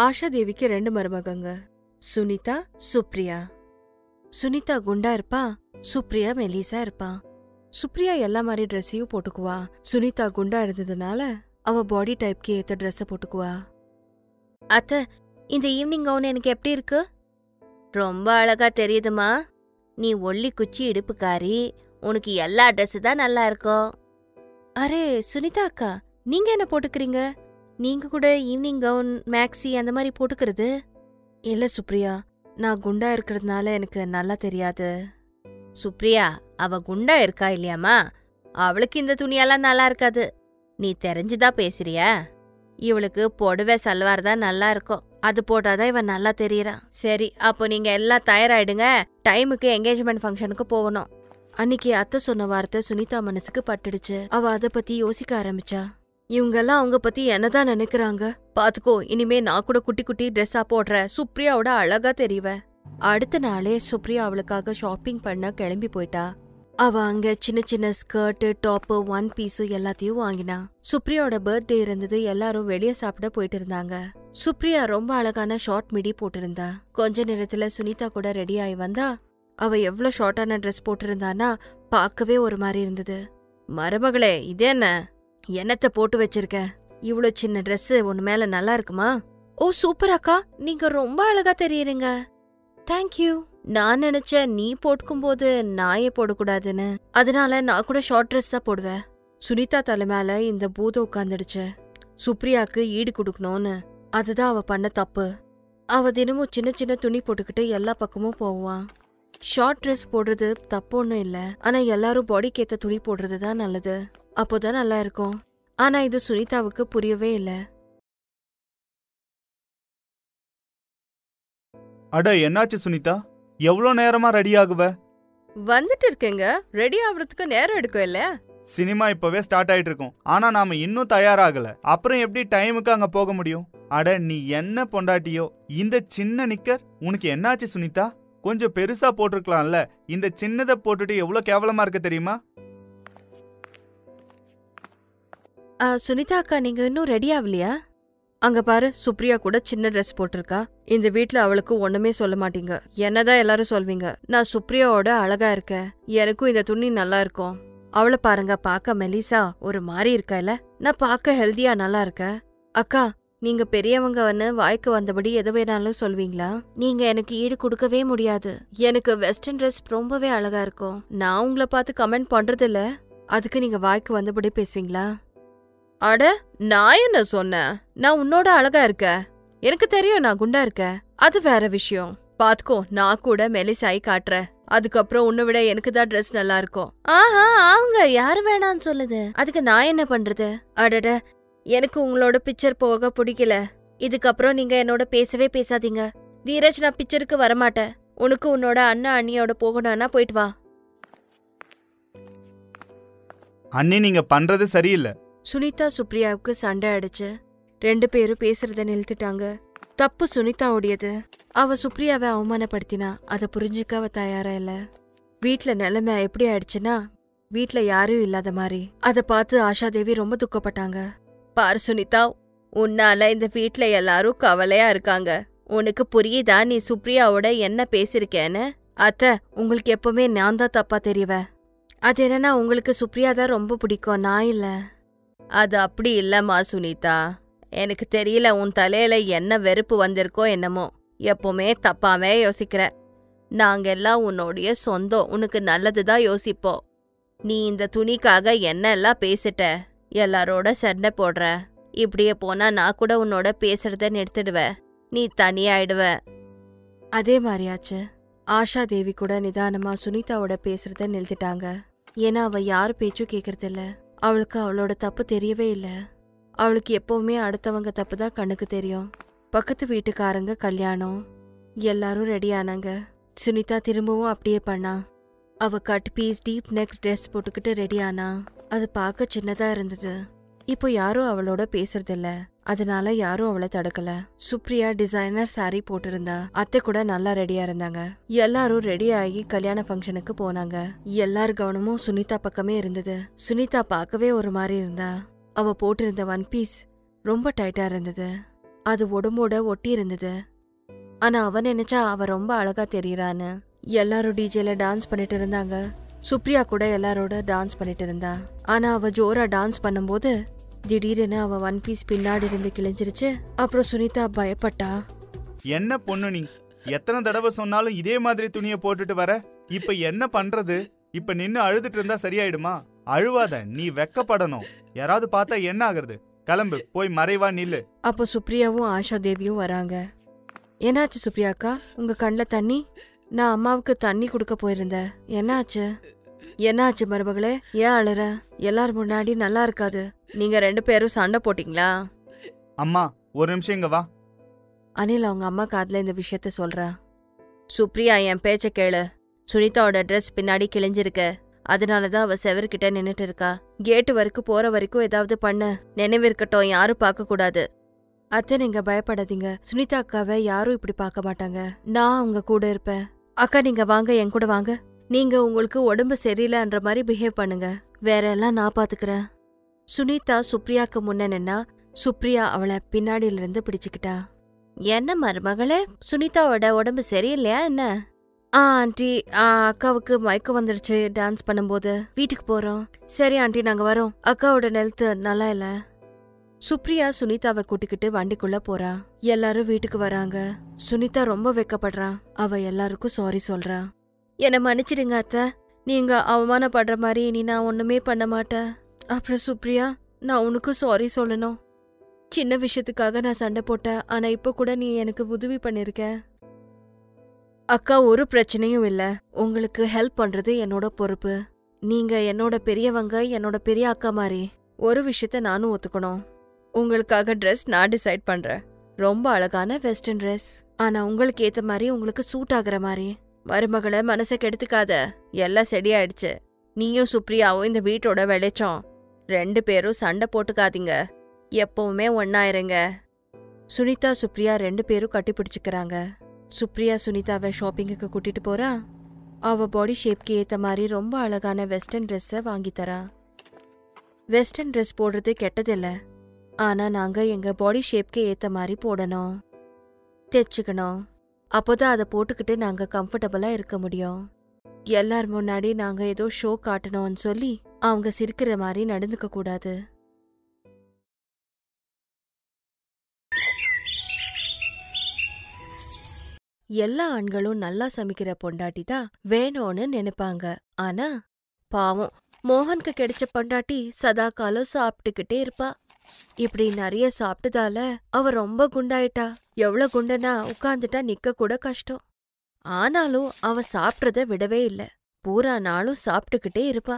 ஆஷா தேவிக்கு 2 மருமகங்க, சுனிதா, சுப்ரியா. சுனிதா குண்டா இருப்பா, சுப்ரியா மெலிசா இருப்பா. சுப்ரியா எல்லா மாதிரி ட்ரெஸ்ஸையும் போட்டுக்குவா. சுனிதா குண்டா இருந்ததுனால அவ பாடி டைப்க்கு ஏத்த ட்ரெஸ்ஸ போட்டுக்குவா. அத்த, இந்த ஈவினிங் கவுன் எனக்கு எப்படி இருக்கு? ரொம்ப அழகா தெரியுதுமா. நீ ஒல்லி குச்சி இடுப்புக்காரி, உனக்கு எல்லா ட்ரெஸ் தான் நல்லா இருக்கும். அரே சுனிதா அக்கா, நீங்க என்ன போட்டுக்கிறீங்க? நீங்க கூட ஈவினிங் கவுன், மேக்ஸி அந்த மாதிரி போட்டுக்கிறது இல்ல சுப்ரியா. நான் குண்டா இருக்கிறதுனால எனக்கு நல்லா தெரியாது. சுப்ரியா, அவ குண்டா இருக்கா இல்லையாமா, அவளுக்கு இந்த துணியெல்லாம் நல்லா இருக்காது. நீ தெரிஞ்சுதான் பேசுறியா? இவளுக்கு புடவை சல்வார் தான் நல்லா இருக்கும். அது போட்டாதான் இவன் நல்லா தெரியறான். சரி, அப்போ நீங்க எல்லாம் தயாராயிடுங்க. டைமுக்கு என்கேஜ்மெண்ட் ஃபங்க்ஷனுக்கு போகணும். அன்னைக்கு அத்தை சொன்ன வார்த்தை சுனிதா மனசுக்கு பட்டுடுச்சு. அவ அத பத்தி யோசிக்க ஆரம்பிச்சா. இவங்கெல்லாம் அவங்க பத்தி என்னதான் நினைக்கிறாங்க? பாத்துக்கோ, இனிமே நான் கூட குட்டி குட்டி ட்ரெஸ்ஸா போடுற, சுப்ரியாவோட அழகா தெரிவ. அடுத்த நாளே சுப்ரியா அவளுக்காக ஷாப்பிங் பண்ண கிளம்பி போயிட்டா. அவ அங்க சின்ன சின்ன ஸ்கர்ட், டாப், 1 பீஸ் எல்லாத்தையும் வாங்கினா. சுப்ரியாவோட பர்த்டே இருந்தது. எல்லாரும் வெளியே சாப்பிட போயிட்டு இருந்தாங்க. சுப்ரியா ரொம்ப அழகான ஷார்ட் மிடி போட்டிருந்தா. கொஞ்ச நேரத்துல சுனிதா கூட ரெடி ஆகி வந்தா. அவ எவ்வளவு ஷார்ட்டான ட்ரெஸ் போட்டிருந்தானா பார்க்கவே ஒரு மாதிரி இருந்தது. மருமகளே, இது என்ன? என்னத்த போட்டு வச்சிருக்க? இவ்ளோ சின்ன ட்ரெஸ் உன் மேல நல்லா இருக்குமா? ஓ சூப்பர் அக்கா, நீங்க ரொம்ப அழகா தெரியுறீங்க. தேங்க்யூ. நான் நினைச்சேன் நீ போட்டுக்கும் போது நாயே போடக்கூடாதுன்னு. அதனால நான் கூட ஷார்ட் ட்ரெஸ் தான் போடுவேன். சுனிதா தலை மேல இந்த பூதம் உட்காந்துடுச்சு. சுப்ரியாக்கு ஈடு கொடுக்கணும்னு. அதுதான் அவ பண்ண தப்பு. அவ தினமும் சின்ன சின்ன துணி போட்டுக்கிட்டு எல்லா பக்கமும் போவான். ஷார்ட் ட்ரெஸ் போடுறது தப்பு ஒன்னும் இல்ல. ஆனா எல்லாரும் பாடிக்கு ஏத்த துணி போடுறது தான் நல்லது. அப்போதான் நல்லா இருக்கும். ஆனா இது சுனிதாவுக்கு புரியவே இல்ல. அட, என்னாச்சு சுனிதா? எவ்வளோ நேரமா ரெடி ஆகுவ? வந்துட்டு இருக்கேங்க. ரெடி ஆகுறதுக்கு நேரம் எடுக்கும் இல்ல? சினிமா இப்பவே ஸ்டார்ட் ஆயிட்டு இருக்கும். ஆனா நாம இன்னும் தயாராகல. அப்புறம் எப்படி டைமுக்கு அங்க போக முடியும்? அட, நீ என்ன பொண்டாட்டியோ? இந்த சின்ன நிக்கர் உனக்கு என்னாச்சு சுனிதா? கொஞ்சம் பெருசா போட்டிருக்கலாம்ல. இந்த சின்னதை போட்டுட்டு எவ்வளவு கேவலமா இருக்கு தெரியுமா? சுனிதா அக்கா, நீங்க இன்னும் ரெடி ஆகலையா? அங்க பாரு, சுப்ரியா கூட சின்ன ட்ரெஸ் போட்டிருக்கா. இந்த வீட்ல அவளுக்கு ஒண்ணுமே சொல்ல மாட்டீங்க. என்னதான் எல்லாரும் சொல்வீங்க. நான் சுப்ரியாவோட அழகா இருக்கேன். எனக்கும் இந்த துணி நல்லா இருக்கும். அவளை பாருங்க, பாக்க மெலிசா ஒரு மாதிரி இருக்கா இல்ல? நான் பாக்க ஹெல்தியா நல்லா இருக்கேன். அக்கா, நீங்க பெரியவங்கன்னு வாய்க்கு வந்தபடி எது வேணாலும் சொல்வீங்களா? நீங்க எனக்கு ஈடு கொடுக்கவே முடியாது. எனக்கு வெஸ்டர்ன் ட்ரெஸ் ரொம்பவே அழகா இருக்கும். நான் உங்களை பார்த்து கமெண்ட் பண்றது இல்ல. அதுக்கு நீங்க வாய்க்கு வந்தபடி பேசுவீங்களா? அட, நான் என்ன சொன்னேன்? நான் உன்னோட அழகா இருக்க. எனக்கு தெரியும் நான் குண்டா இருக்கேன். அது வேற விஷயம். பாத்துக்கோ, நான் கூட மெலிசாய் காட்டுறேன். அதுக்கப்புறம் உன்னை விட எனக்கு தான் ட்ரெஸ் நல்லா இருக்கும். ஆஹா, அவங்க யாரு வேணான்னு சொல்லுது. அதுக்கு நான் என்ன பண்றது? அடட, எனக்கு உங்களோட பிக்சர் போக பிடிக்கல. இதுக்கப்புறம் நீங்க என்னோட பேசவே பேசாதீங்க. தீரஜ், நான் பிக்சருக்கு வரமாட்டேன். உனக்கு உன்னோட அண்ணா அண்ணியோட போகணும்னா போயிட்டு வா. அண்ணி, நீங்க பண்றது சரியில்லை. சுனிதா சுப்ரியாவுக்கு சண்டை அடிச்சு 2 பேரும் பேசுறத நிறுத்திட்டாங்க. தப்பு சுனிதாவுடையது. அவ சுப்ரியாவை அவமானப்படுத்தினா. அதை புரிஞ்சுக்க அவ தயாரா இல்ல. வீட்ல நிலைமை எப்படி ஆயிடுச்சுன்னா, வீட்ல யாரும் இல்லாத மாதிரி. அதை பார்த்து ஆஷா தேவி ரொம்ப துக்கப்பட்டாங்க. பாரு சுனிதா, உன்னால இந்த வீட்ல எல்லாரும் கவலையா இருக்காங்க. உனக்கு புரியுதா நீ சுப்ரியாவோட என்ன பேசிருக்கேன்னு? அத்தை, உங்களுக்கு எப்பவுமே நான் தான் தப்பா தெரியவ. அது என்னன்னா, உங்களுக்கு சுப்ரியா தான் ரொம்ப பிடிக்கும், நான் இல்ல. அது அப்படி இல்லம்மா சுனிதா. எனக்கு தெரியல, உன் தலையில என்ன வெறுப்பு வந்திருக்கோ என்னமோ. எப்பவுமே தப்பாவே யோசிக்கிற. நாங்க எல்லாம் உன்னோடைய சொந்தம். உனக்கு நல்லதுதான் யோசிப்போம். நீ இந்த துணிக்காக என்ன எல்லாம் பேசிட்ட. எல்லாரோட சண்டை போடுற. இப்படியே போனா நான் கூட உன்னோட பேசுறத நிறுத்திடுவ. நீ தனியாயிடுவ. அதே மாதிரியாச்சு. ஆஷா தேவி கூட நிதானமா சுனிதாவோட பேசுறத நிறுத்திட்டாங்க. ஏன்னா அவ யாரு பேச்சும் கேக்குறது இல்ல. அவளுக்கு அவளோட தப்பு தெரியவே இல்ல. அவளுக்கு எப்பவுமே அடுத்தவங்க தப்பு தான் கண்ணுக்கு தெரியும். பக்கத்து வீட்டுக்காரங்க கல்யாணம். எல்லாரும் ரெடி ஆனாங்க. சுனிதா திரும்பவும் அப்படியே பண்ணா. அவ cut piece deep neck dress போட்டுக்கிட்டு ரெடி ஆனா. அது பார்க்க சின்னதா இருந்தது. இப்போ யாரும் அவளோட பேசுறதில்ல. அதனால யாரும் அவளை தடுக்கல. சுப்ரியா டிசைனர் சாரி போட்டிருந்தா. அத்தை கூட நல்லா ரெடியா இருந்தாங்க. எல்லாரும் ரெடி ஆகி கல்யாண ஃபங்க்ஷனுக்கு போனாங்க. எல்லார் கவனமும் சுனிதா பக்கமே இருந்தது. சுனிதா பார்க்கவே ஒரு மாதிரி இருந்தா. அவ போட்டிருந்த 1 பீஸ் ரொம்ப டைட்டா இருந்தது. அது உடம்போட ஒட்டி இருந்தது. ஆனா அவன் நினைச்சா அவ ரொம்ப அழகா தெரியறான்னு. எல்லாரும் டிஜேல டான்ஸ் பண்ணிட்டு இருந்தாங்க. சுப்ரியா கூட எல்லாரோட டான்ஸ் பண்ணிட்டு இருந்தா. ஆனா அவ ஜோரா டான்ஸ் பண்ணும்போது திடீர்னு அவ ஒன் பீஸ் பின்னாடி இருந்து கிழிஞ்சிருச்சு. அப்புறம் சுனிதா பயப்பட்டா. என்ன பொண்ணு நீ, எத்தனை தடவை சொன்னாலும் இதே மாதிரி துணியை போட்டுட்டு வர, இப்ப என்ன பண்றது? இப்ப நின்னு அழுதுட்டு இருந்தா சரியாயிடுமா? அழுவாத, நீ வெக்கப்படணும். யாராவது பார்த்தா என்ன ஆகுறது? கிளம்பு, போய் மறைவா நில்லு. அப்போ சுப்ரியாவும் ஆஷா தேவியும் வராங்க. என்னாச்சு சுப்ரியாக்கா, உங்க கண்ணில் தண்ணி? நான் அம்மாவுக்கு தண்ணி கொடுக்க போயிருந்தேன். என்னாச்சு? என்னாச்சு மருமகளே, ஏன் அழுற? எல்லாரும் முன்னாடி நல்லா இருக்காது. நீங்க 2 பேரும் சண்டை போட்டீங்களா? அம்மா ஒரு நிமிஷம் இங்க வா. அனில் அவங்க அம்மா காதுல இந்த விஷயத்த சொல்றா. சுப்ரியா, என் பேச்ச கேளு. சுனிதாவோட ட்ரெஸ் பின்னாடி கிழிஞ்சிருக்கு. அதனாலதான் அவ செவர்கிட்ட நின்னுட்டு இருக்கா. கேட்டு வரைக்கும் போற வரைக்கும் ஏதாவது பண்ணு. நினைவிருக்கட்டும், யாரும் பார்க்க கூடாது. அத்தை, நீங்க பயப்படாதீங்க. சுனிதா அக்காவை யாரும் இப்படி பார்க்க மாட்டாங்க. நான் அவங்க கூட இருப்பேன். அக்கா, நீங்க வாங்க, என் கூட வாங்க. நீங்க உங்களுக்கு உடம்பு சரியில்லைன்ற மாதிரி பிஹேவ் பண்ணுங்க. வேற எல்லாம் நான் பாத்துக்கிறேன். சுனிதா சுப்ரியாக்கு முன்ன நின்னா சுப்ரியா அவளை பின்னாடியில இருந்து பிடிச்சுக்கிட்டா. என்ன மருமகளே, சுனிதாவோட உடம்பு சரியில்லையா என்ன? ஆண்டி, அக்காவுக்கு மயக்கம் வந்துடுச்சு டான்ஸ் பண்ணும்போது. வீட்டுக்கு போறோம். சரி ஆண்டி, நாங்க வரோம். அக்காவோட ஹெல்த் நல்லா இல்ல. சுப்ரியா சுனிதாவை கூட்டிக்கிட்டு வண்டிக்குள்ள போறா. எல்லாரும் வீட்டுக்கு வராங்க. சுனிதா ரொம்ப வெக்கப்படுறா. அவ எல்லாருக்கும் சாரி சொல்றா. என்ன மன்னிச்சிடுங்க அத்தை, நீங்க அவமானப்படுற மாதிரி இனி நான் ஒண்ணுமே பண்ண மாட்டேன். அப்புறம் சுப்ரியா, நான் உனக்கு சாரி சொல்லணும். சின்ன விஷயத்துக்காக நான் சண்டை போட்டேன். ஆனா இப்ப கூட நீ எனக்கு உதவி பண்ணிருக்க. அக்கா, ஒரு பிரச்சனையும் இல்ல. உங்களுக்கு ஹெல்ப் பண்றது என்னோட பொறுப்பு. நீங்க என்னோட பெரியவங்க, என்னோட பெரிய அக்கா மாதிரி. ஒரு விஷயத்த நானும் ஒத்துக்கணும். உங்களுக்காக ட்ரெஸ் நான் டிசைட் பண்றேன். ரொம்ப அழகான வெஸ்டர்ன் ட்ரெஸ். ஆனா உங்களுக்கு ஏத்த மாதிரி, உங்களுக்கு சூட் ஆகுற மாதிரி. மருமகளை மனசை கெடுத்துக்காத. எல்லாம் சரியாயிடுச்சு. நீயும் சுப்ரியாவும் இந்த வீட்டோட வெளிச்சம். 2 பேரும் சண்டை போட்டுக்காதீங்க. எப்பவுமே ஒன்னாயிருங்க. சுனிதா சுப்ரியா 2 பேரும் கட்டி பிடிச்சுக்கிறாங்க. சுப்ரியா சுனிதாவை ஷாப்பிங்குக்கு கூட்டிட்டு போறா. அவ பாடி ஷேப்க்கு ஏத்த மாதிரி ரொம்ப அழகான வெஸ்டர்ன் ட்ரெஸ்ஸை வாங்கி தரா. வெஸ்டர்ன் ட்ரெஸ் போடுறது கெட்டதில்ல. ஆனா நாங்க எங்க பாடி ஷேப்க்கு ஏத்த மாதிரி போடணும், தைச்சுக்கணும். அப்போதான் அதை போட்டுக்கிட்டு நாங்க கம்ஃபர்டபுளா இருக்க முடியும். எல்லார் முன்னாடி நாங்க ஏதோ ஷோ காட்டணும்னு சொல்லி அவங்க சிரிக்கிற மாதிரி நடந்துக்க கூடாது. எல்லா ஆண்களும் நல்லா சமைக்கிற பொண்டாட்டி தான் வேணும்னு நினைப்பாங்க. ஆனா பாவம், மோகனுக்கு கிடைச்ச பொண்டாட்டி சதா காலம் சாப்பிட்டுக்கிட்டே இருப்பா. இப்படி நிறைய சாப்பிட்டதால அவ ரொம்ப குண்டாயிட்டா. எவ்வளவு குண்டனா உட்கார்ந்துட்டா நிக்க கூட கஷ்டம். ஆனாலும் அவ சாப்பிட்றத விடவே இல்ல. பூரா நாளும் சாப்பிட்டுக்கிட்டே இருப்பா.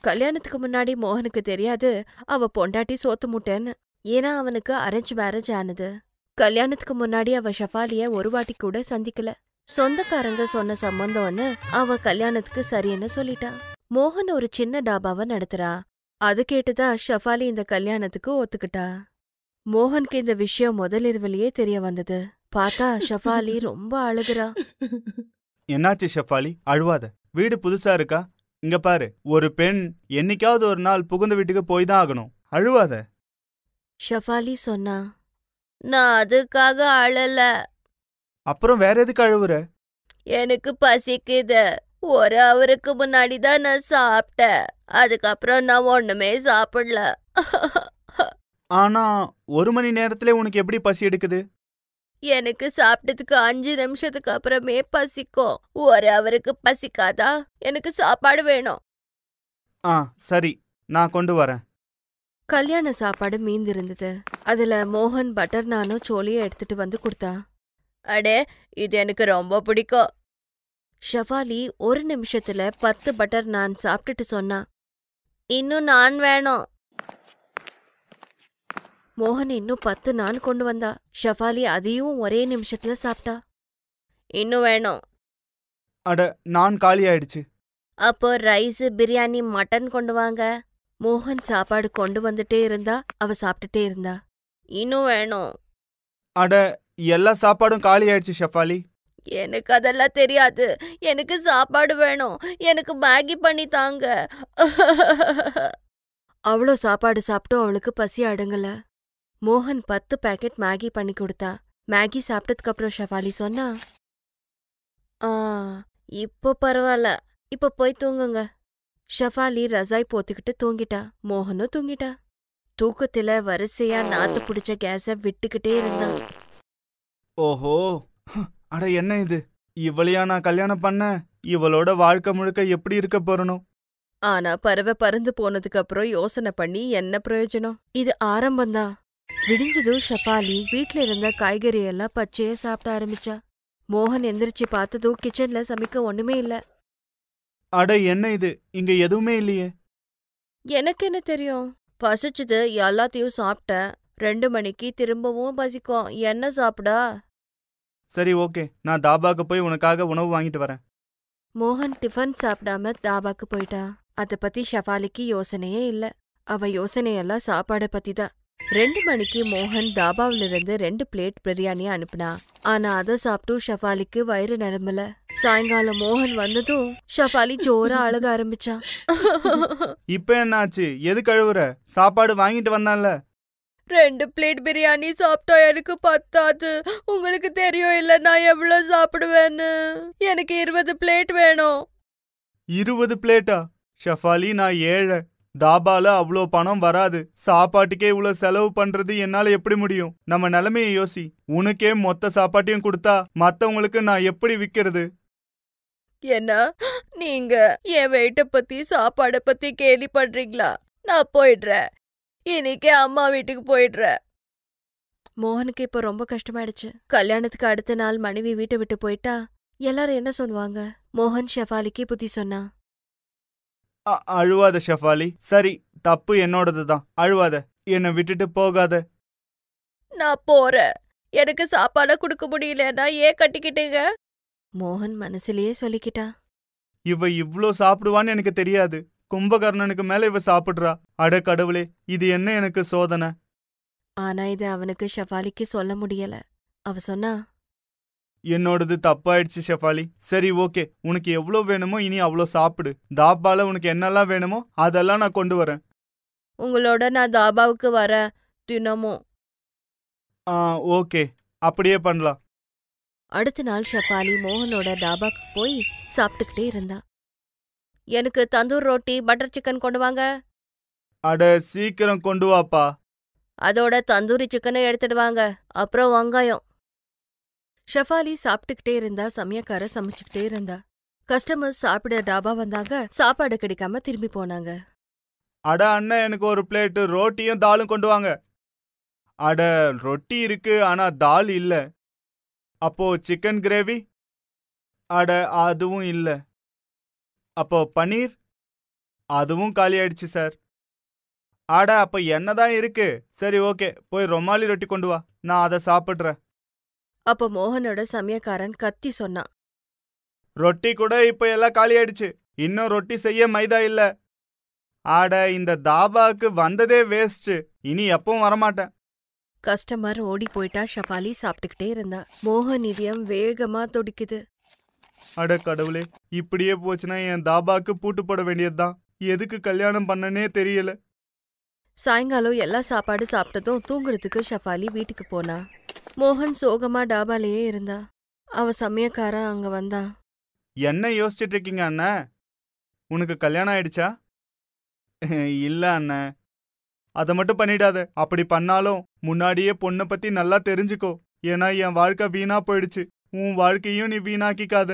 கல்யாணத்துக்கு முன்னாடி மோகனுக்கு தெரியாது அவ பொண்டாட்டி சோத்து முட்டேன்னு. ஏன்னா அவனுக்கு அரேஞ்ச் மேரேஜ் ஆனது. கல்யாணத்துக்கு முன்னாடி அவ ஷஃபாலிய ஒரு வாட்டி கூட சந்திக்கல. சொந்தக்காரங்க சொன்ன சம்பந்தம்னு அவ கல்யாணத்துக்கு சரின்னு சொல்லிட்டா. மோகன் ஒரு சின்ன டாபாவை நடத்துறா. அது கேட்டுதான் ஷஃபாலி இந்த கல்யாணத்துக்கு ஒத்துக்கிட்டா. மோகனுக்கு இந்த விஷயம் முதலிரவிலேயே தெரிய வந்தது. பார்த்தா ஷஃபாலி ரொம்ப அழுகுறா. என்னாச்சு ஷஃபாலி, அழுவாத. வீடு புதுசா இருக்கா? இங்க பாரு, ஒரு பெண் என்னைக்காவது ஒரு நாள் புகுந்த வீட்டுக்கு போய் தான் ஆகணும். அழுவாத. ஷஃபாலி சொன்னா. நான் அதுக்காக அழல. அப்புறம் வேற எதுக்கு அழுவுற? எனக்கு பசிக்குது. 1 ஹவருக்கு முன்னாடி தான் நான் சாப்பிட்டேன். அதுக்கப்புறம் நான் ஒண்ணுமே சாப்பிடல. ஆனா 1 மணி நேரத்திலே உனக்கு எப்படி பசி எடுக்குது? எனக்கு சாப்பிட்டதுக்கு 5 நிமிஷத்துக்கு அப்புறமே பசிக்கும். 1 ஹவருக்கு பசிக்காதா? எனக்கு சாப்பாடு வேணும். சரி, நான் கொண்டு வரேன். கல்யாண சாப்பாடு மீந்திருந்தது. அதுல மோகன் பட்டர் நானும் சோலியும் எடுத்துட்டு வந்து கொடுத்தா. அடே, இது எனக்கு ரொம்ப பிடிக்கும். ஷஃபாலி 1 நிமிஷத்துல 10 பட்டர் நான் சாப்பிட்டுட்டு சொன்னா. இன்னும் நான் வேணும். மோகன் இன்னும் 10 நான் கொண்டு வந்தா. ஷஃபாலி அதையும் ஒரே நிமிஷத்துல சாப்பிட்டா. இன்னும் வேணும். அட, நான் காலி ஆயிடுச்சு. அப்போ ரைஸ், பிரியாணி, மட்டன் கொண்டு வாங்க. மோகன் சாப்பாடு கொண்டு வந்துட்டே இருந்தா. அவ சாப்பிட்டுட்டே இருந்தா. இன்னும் வேணும். அட, எல்லா சாப்பாடும் காலி ஆயிடுச்சு ஷஃபாலி. எனக்கு அதெல்லாம் தெரியாது. எனக்கு சாப்பாடு வேணும். எனக்கு மேகி பண்ணி தாங்க. அவ்வளோ சாப்பாடு சாப்பிட்டும் அவளுக்கு பசி அடங்கல. மோகன் 10 பாக்கெட் மேகி பண்ணி கொடுத்தா. மேகி சாப்பிட்டதுக்கு அப்புறம் ஷெஃபாலி சொன்னா, ஆ இப்போ பரவாயில்ல, இப்போ போய் தூங்குங்க. ஷெஃபாலி ரஸாய் போத்திக்கிட்டு தூங்கிட்டா. மோகனும் தூங்கிட்டா. தூக்கத்துல வரிசையா நாத்து புடிச்ச கேஸ விட்டுக்கிட்டே இருந்தா. ஓஹோ, அட என்ன இது? இவளையா நான் கல்யாணம் பண்ண? இவளோட வாழ்க்கை முழுக்க எப்படி இருக்க போறனோ? ஆனா பறவை பறந்து போனதுக்கு அப்புறம் யோசனை பண்ணி என்ன பிரயோஜனம்? இது ஆரம்பம்தான். விடிஞ்சதும் ஷெஃபாலி வீட்ல இருந்த காய்கறி எல்லாம் பச்சையா சாப்பிட ஆரம்பிச்சா. மோகன் எந்திரிச்சு பார்த்ததும் கிச்சன்ல சமைக்க ஒண்ணுமே இல்ல. அட என்ன இது? இங்க எதுவுமே இல்லையே. எனக்கு என்ன தெரியும்? பசிச்சுது, எல்லாத்தையும் சாப்பிட்டேன். 2 மணிக்கு திரும்பவும் பசிக்கும். என்ன சாப்பிடா? சரி, ஓகே, நான் தாபாக்கு போய் உனக்காக உணவு வாங்கிட்டு வரேன். மோகன் டிஃபன் சாப்பிடாம தாபாக்கு போயிட்டா. அத பத்தி ஷெஃபாலிக்கு யோசனையே இல்ல. அவ யோசனையெல்லாம் சாப்பாட பத்தி தான். 2 மணிக்கு மோகன் தாபாவில இருந்து 2 பிளேட் பிரியாணி அனுப்புனா. ஆனா அத சாப்பிட்டும் ஷெஃபாலிக்கு வயிறு நிரம்பல. சாயங்காலம் மோகன் வந்ததும் ஷெஃபாலி ஜோரா அழுக ஆரம்பிச்சா. இப்ப என்னாச்சு? எது கழுவுற? சாப்பாடு வாங்கிட்டு வந்தான்ல. 2 பிளேட் பிரியாணி சாப்பிட்டா எனக்கு பத்தாது. உங்களுக்கு தெரியும் இல்ல நான் எவ்வளவு சாப்பிடுவேன்னு. எனக்கு 20 பிளேட் வேணும். 20 பிளேட்டா? ஷெஃபாலி, நான் ஏழை. தாபால அவ்வளோ பணம் வராது. சாப்பாட்டுக்கே இவ்வளோ செலவு பண்றது என்னால எப்படி முடியும்? நம்ம நிலைமையை யோசி. உனக்கே மொத்த சாப்பாட்டையும் கொடுத்தா மத்தவங்களுக்கு நான் எப்படி விக்கிறது? என்ன நீங்க என் வெயிட்ட பத்தி சாப்பாட பத்தி கேலி பண்றீங்களா? நான் போயிடுறேன். இன்னைக்கே அம்மா வீட்டுக்கு போயிடுறேன். மோகனுக்கு இப்ப ரொம்ப கஷ்டமாயிடுச்சு. கல்யாணத்துக்கு அடுத்த நாள் மனைவி வீட்டை விட்டு போயிட்டா எல்லாரும் என்ன சொல்லுவாங்க? மோகன் ஷெஃபாலிக்கு புத்தி சொன்னா. அழுவாத ஷெஃபாலி. சரி, தப்பு என்னோடதுதான். அழுவாத. என்னை விட்டுட்டு போகாத. நான் போறேன். எனக்கு சாப்பாட குடுக்க முடியலன்னா ஏன் கட்டிக்கிட்டீங்க? மோகன் மனசுலயே சொல்லிக்கிட்டா. இவ இவ்ளோ சாப்பிடுவான்னு எனக்கு தெரியாது. கும்பகர்ணனுக்கு மேல இவ சாப்பிடுறா. அட கடவுளே, இது என்ன எனக்கு சோதனை? ஆனா இது அவனுக்கு ஷெஃபாலிக்கு சொல்ல முடியல. அவ சொன்னா, என்னோடது தப்பாயிடுச்சு ஷெஃபாலி. சரி, ஓகே, உனக்கு எவ்வளோ வேணுமோ இனி அவ்வளோ சாப்பிடு. தாபால உனக்கு என்னெல்லாம் வேணுமோ அதெல்லாம் நான் கொண்டு வரேன். உங்களோட நான் தாபாவுக்கு வரேன் தினமும். ஓகே, அப்படியே பண்ணலாம். அடுத்த நாள் ஷெஃபாலி மோகனோட டாபாக்கு போய் சாப்பிட்டுக்கிட்டே இருந்தா. எனக்கு தந்தூர் ரொட்டி பட்டர் சிக்கன் கொண்டு வாங்க. அட சீக்கிரம் கொண்டு வாப்பா. அதோட தந்தூரி சிக்கனை எடுத்துடுவாங்க. அப்புறம் வெங்காயம். ஷெஃபாலி சாப்பிட்டுக்கிட்டே இருந்தா. சமையக்கார சமைச்சுக்கிட்டே இருந்தா. கஸ்டமர்ஸ் சாப்பிட டாபா வந்தாங்க. சாப்பாடு கிடைக்காம திரும்பி போனாங்க. அட அண்ணன், எனக்கு ஒரு பிளேட்டு ரோட்டியும் தாலும் கொண்டு வாங்க. அட ரொட்டி இருக்கு, ஆனா தால் இல்ல. அப்போ சிக்கன் கிரேவி? அட அதுவும் இல்ல. அப்போ பன்னீர்? அதுவும் காலி ஆயிடுச்சு சார். அட அப்ப என்னதான் இருக்கு? சரி, ஓகே, போய் ரொமாலி ரொட்டி கொண்டு வா, நான் அதை சாப்பிட்றேன். அப்ப மோகனோட சமயக்காரன் கத்தி சொன்னான். ரொட்டி கூட இப்ப எல்லாம் காலி ஆயிடுச்சு. இன்னும் ரொட்டி செய்ய மைதா இல்ல. ஆட இந்த தாபாக்கு வந்ததே வேஸ்ட். இனி எப்பவும் வரமாட்டேன். கஸ்டமர் ஓடி போயிட்டா. ஷெஃபாலி சாப்பிட்டுக்கிட்டே இருந்தா. மோகன் இதயம் வேகமா துடிக்குது. அட கடவுளே, இப்படியே போச்சுன்னா என் தாபாக்கு பூட்டு போட வேண்டியதுதான். எதுக்கு கல்யாணம் பண்ணனே தெரியல. சாயங்காலம் எல்லா சாப்பாடு சாப்பிட்டதும் தூங்குறதுக்கு ஷெஃபாலி வீட்டுக்கு போனா. மோகன் சோகமா டாபாலேயே இருந்தா. அவ சமயக்காரன் அங்க வந்தா. என்ன யோசிச்சுட்டு இருக்கீங்க அண்ணன்? உனக்கு கல்யாணம் ஆயிடுச்சா? இல்ல அண்ணன். அதை மட்டும் பண்ணிடாத. அப்படி பண்ணாலும் முன்னாடியே பொண்ணை பத்தி நல்லா தெரிஞ்சுக்கோ. ஏன்னா என் வாழ்க்கை வீணா போயிடுச்சு. உன் வாழ்க்கையும் நீ வீணாக்கிக்காத.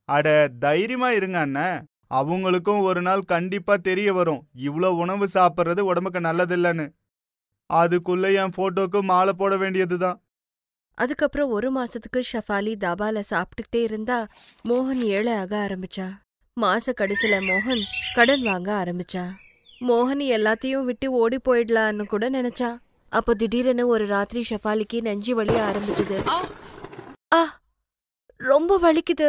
அட தைரியமா இருங்க அண்ணன். அவங்களுக்கும் ஒரு நாள் கண்டிப்பா தெரிய வரும் இவ்ளோ உணவு சாப்பிட்றது உடம்புக்கு நல்லதில்லன்னு. அதுக்குள்ள என் போட்டோக்கு மாலை போட வேண்டியதுதான். அதுக்கப்புறம் 1 மாசத்துக்கு ஷெஃபாலி தாபால சாப்பிட்டுக்கிட்டே இருந்தா. மோகன் ஏழை ஆக ஆரம்பிச்சா. மாச கடைசில மோகன் கடன் வாங்க ஆரம்பிச்சா. மோகன் எல்லாத்தையும் விட்டு ஓடி போயிடலான்னு கூட நினைச்சா. அப்ப திடீரென ஒரு ராத்திரி ஷெஃபாலிக்கு நெஞ்சு வலி ஆரம்பிச்சது. ரொம்ப வலிக்குது.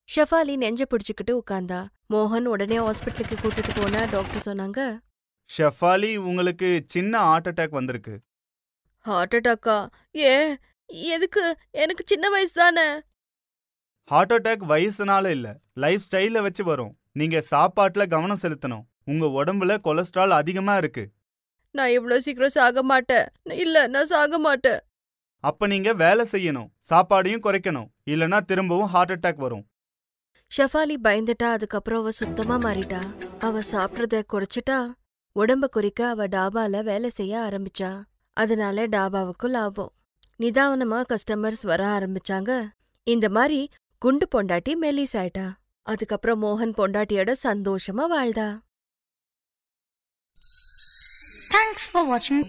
ஷெஃபாலி நெஞ்ச பிடிச்சுக்கிட்டு உட்கார்ந்தா. மோகன் உடனே ஹாஸ்பிட்டலுக்கு கூட்டிட்டு போனா. டாக்டர் சொன்னாங்க, ஷெஃபாலி, உங்களுக்கு சின்ன ஹார்ட் அட்டாக் வந்திருக்கு. ஹார்ட் அட்டாக்கா? ஏன்? எதுக்கு? எனக்கு சின்ன வயசு தானே. ஹார்ட் அட்டாக் வயசுனால இல்ல, லைஃப் ஸ்டைல வச்சு வரும். நீங்க சாப்பாட்டுல கவனம் செலுத்தணும். உங்க உடம்புல கொலஸ்ட்ரால் அதிகமா இருக்கு. நான் இவ்ளோ சீக்கிரம் சாக மாட்டேன். இல்ல, நான் சாக மாட்டேன். அப்ப நீங்க வேலை செய்யணும், சாப்பாடையும் குறைக்கணும், இல்லனா திரும்பவும் ஹார்ட் அட்டாக் வரும். ஷெஃபாலி பயந்துட்டா. அதுக்கப்புறம் அவ சுத்தமா மாறிட்டா. அவ சாப்பிட்றத குறைச்சிட்டா. உடம்ப குறைக்க அவ டாபால வேலை செய்ய ஆரம்பிச்சா. அதனால டாபாவுக்கும் லாபம். நிதானமா கஸ்டமர்ஸ் வர ஆரம்பிச்சாங்க. இந்த மாதிரி குண்டு பொண்டாட்டி மெல்லிஸ் ஆயிட்டா. அதுக்கப்புறம் மோகன் பொண்டாட்டியோட சந்தோஷமா வாழ்ந்தா. Thanks for watching.